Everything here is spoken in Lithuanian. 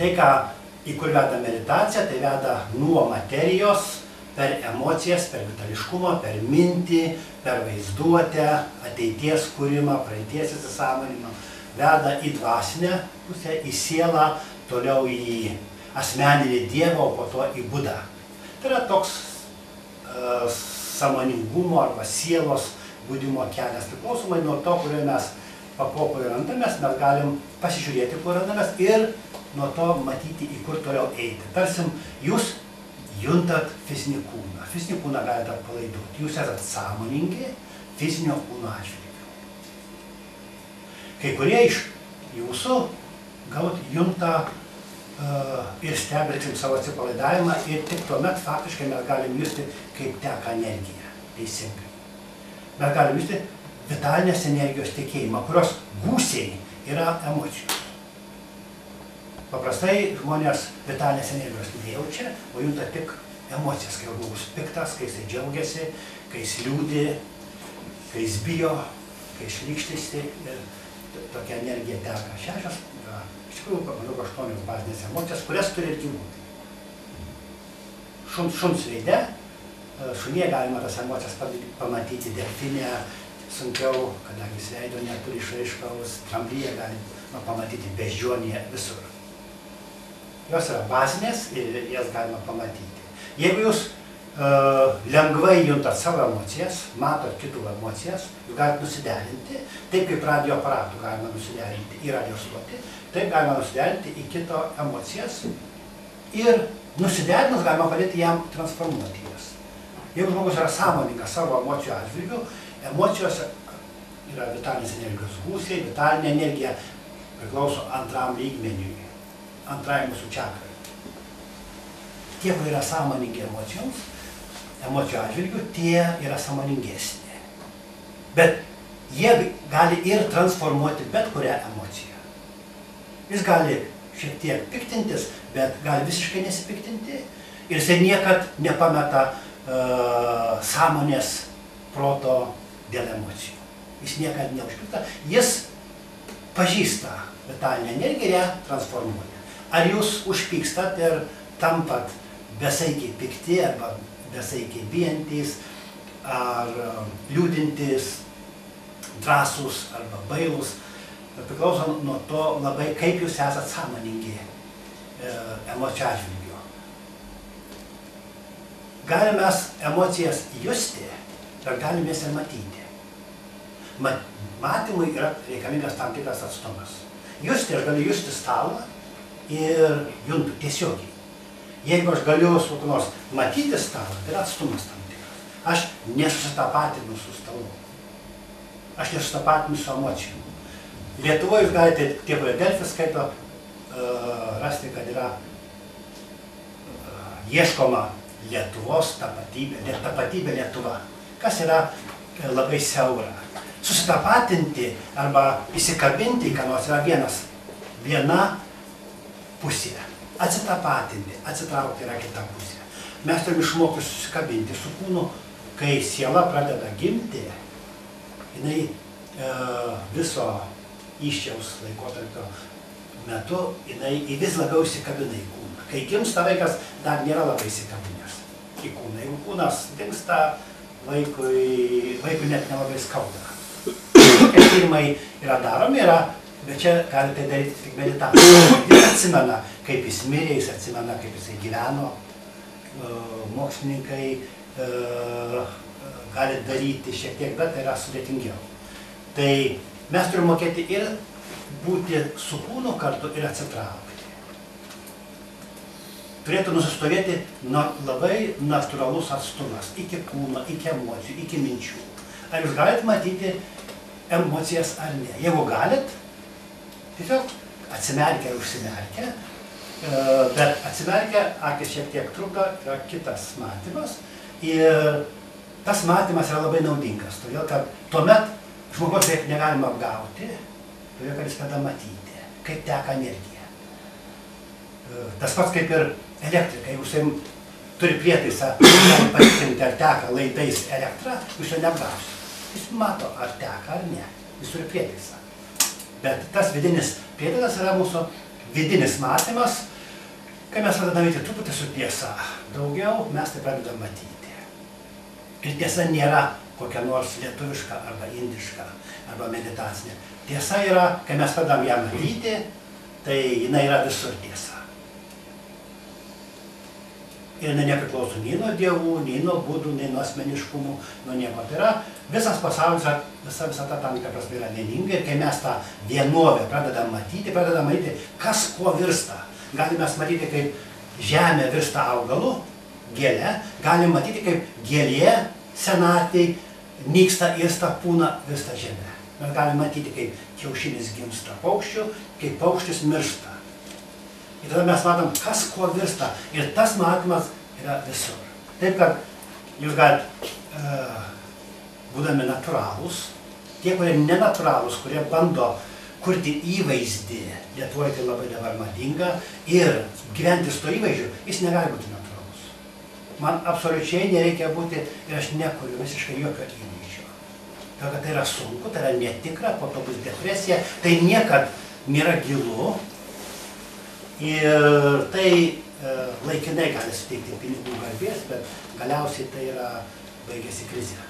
Tai, į kur veda meditacija, tai veda nuo materijos, per emocijas, per vitališkumą, per mintį, per vaizduotę, ateities kūrimą, praeities įsisąmoninimą, veda į dvasinę pusę, į sielą, toliau į asmeninį Dievą, o po to į Budą. Tai yra toks sąmoningumo arba sielos budimo kelias. Priklausomai nuo to, kurioje mes pakopoje randamės, mes galim pasižiūrėti, kur randamės ir nuo to matyti, į kur toliau eiti. Tarsim, jūs juntat fizinį kūną. Fizinį kūną galite atpalaiduoti. Jūs esat sąmoningi fizinio kūno atžvilgiu. Kai kurie iš jūsų galbūt junta ir stebėsim savo atsipalaidavimą ir tik tuomet faktiškai mes galim justi, kaip teka energija. Teisingai. Mes galim justi vitalinės energijos tekėjimą, kurios gūsiai yra emocijos. Paprastai žmonės vitalinės energijos nejaučia, o junta tik emocijas, kai žmogus piktas, kai jis džiaugiasi, kai jis liūdi, kai jis bijo, kai jis šlykštisi ir tokia energija teka. Šešios, iš tikrųjų, maždaug 8 bazinės emocijos, kurias turi ir gyvūnai. Šuns veide, šunyje galima tas emocijas pamatyti, delfinė sunkiau, kadangi jis veido neturi išraiškaus, drambyje galima pamatyti, beždžionėje, visur. Jos yra bazinės ir jas galima pamatyti. Jeigu jūs lengvai juntat savo emocijas, matot kitų emocijas, jūs galite nusiderinti, taip kaip radio aparatų galima nusiderinti į radio stotį, taip galima nusiderinti į kito emocijas ir nusiderinus galima padėti jam transformuoti jas. Jeigu žmogus yra sąmoningas savo emocijų atžvilgiu, emocijos yra vitalinės energijos gūsiai, vitalinė energija priklauso antram lygmeniui. Antrai mūsų čakrai. Tie, kurie yra sąmoningi emocijoms, emocijų atžvilgių, tie yra sąmoningesni. Bet jie gali ir transformuoti bet kurią emociją. Jis gali šiek tiek piktintis, bet gali visiškai nesipiktinti. Ir jisai niekad nepameta sąmonės proto dėl emocijų. Jis niekad neužpikta. Jis pažįsta vitalinę energiją ir ją transformuoja. Ar jūs užpykstat ir tampat besaikiai pikti arba besaikiai bijantys, ar liūdintys, drąsūs arba bailūs, priklauso nuo to labai, kaip jūs esat sąmoningi emocijų atžvilgiu. Galime mes emocijas justi, bet galime jas ir matyti. Matymui yra reikalingas tam tikras atstumas. Justi, aš galiu justi stalą ir juntu tiesiogiai. Jeigu aš galiu su kuo nors matyti stalą, tai yra atstumas tam tikras. Aš nesusitapatinu su stalu. Aš nesusitapatinu su emocijom. Lietuvoje jūs galite, tie, kurie Delfi skaito, rasti, kad yra ieškoma Lietuvos tapatybė Lietuva. Kas yra labai siaura. Susitapatinti arba įsikabinti, ką nors yra viena pusė. Atsitapatinti, atsitraukti yra kita pusė. Mes turime išmokti susikabinti su kūnu, kai siela pradeda gimti, jinai viso įsčiaus laikotarpio metu, jinai vis labiau įsikabina į kūną. Kai gimsta vaikas, dar nėra labai įsikabinęs į kūną. Jeigu kūnas dingsta, vaikui net nelabai skauda. Tokie tyrimai yra daromi, bet čia galite daryti tik meditaciją. Jis atsimena, kaip jis mirė, jis atsimena, kaip jisai gyveno. Mokslininkai gali daryti šiek tiek, bet tai yra sudėtingiau. Tai mes turime mokėti ir būti su kūnu kartu ir atsitraukti. Turėtų nusistovėti labai natūralus atstumas iki kūno, iki emocijų, iki minčių. Ar jūs galite matyti emocijas ar ne? Jeigu galit, tiesiog atsimerkia ir užsimerkia, bet atsimerkia, akis šiek tiek trukdo, yra kitas matymas. Ir tas matymas yra labai naudingas, todėl kad tuomet žmogaus beveik negalima apgauti, todėl kad jis tada matyti, kaip teka energija. Tas pats kaip ir elektrika, jeigu jis turi prietaisą, gali patikrinti, ar teka laidais elektrą, jūs jo neapgausit. Jis mato, ar teka ar ne, jis turi prietaisą. Bet tas vidinis prietaisas yra mūsų vidinis matymas, kai mes pradedame eiti truputį su tiesa, daugiau mes tai pradedame matyti. Ir tiesa nėra kokia nors lietuviška arba indiška arba meditacinė. Tiesa yra, kai mes pradedam ją matyti, tai jinai yra visur tiesa. Ir jinai nepriklauso nei nuo dievų, nei nuo būdų, nei nuo asmeniškumų, nuo nieko. Tai yra visas pasaulis, visa ta tam tikra prasme yra vieninga ir kai mes tą vienovę pradedam matyti, kas kuo virsta. Galime matyti, kaip žemė virsta augalu, gėlė, galime matyti, kaip gėlė senatvėj nyksta ir pūna virsta žemė. Mes galime matyti, kaip kiaušinis gimsta paukščių, kaip paukštis miršta. Ir tada mes matom, kas kuo virsta. Ir tas matymas yra visur. Taip, kad jūs galite, būdami natūralūs, tie, kurie nenatūralūs, kurie bando kurti įvaizdį, Lietuvoje tai labai dabar madinga, ir gyventi su to įvaizdžiu, jis negali būti natūralus. Man absoliučiai nereikia būti, ir aš nekuriu visiškai jokio įvaizdžio. Todėl, kad tai yra sunku, tai yra netikra, po to bus depresija, tai niekad nėra gilu, ir tai laikinai gali suteikti pinigų garbės, bet galiausiai tai yra baigėsi krizė.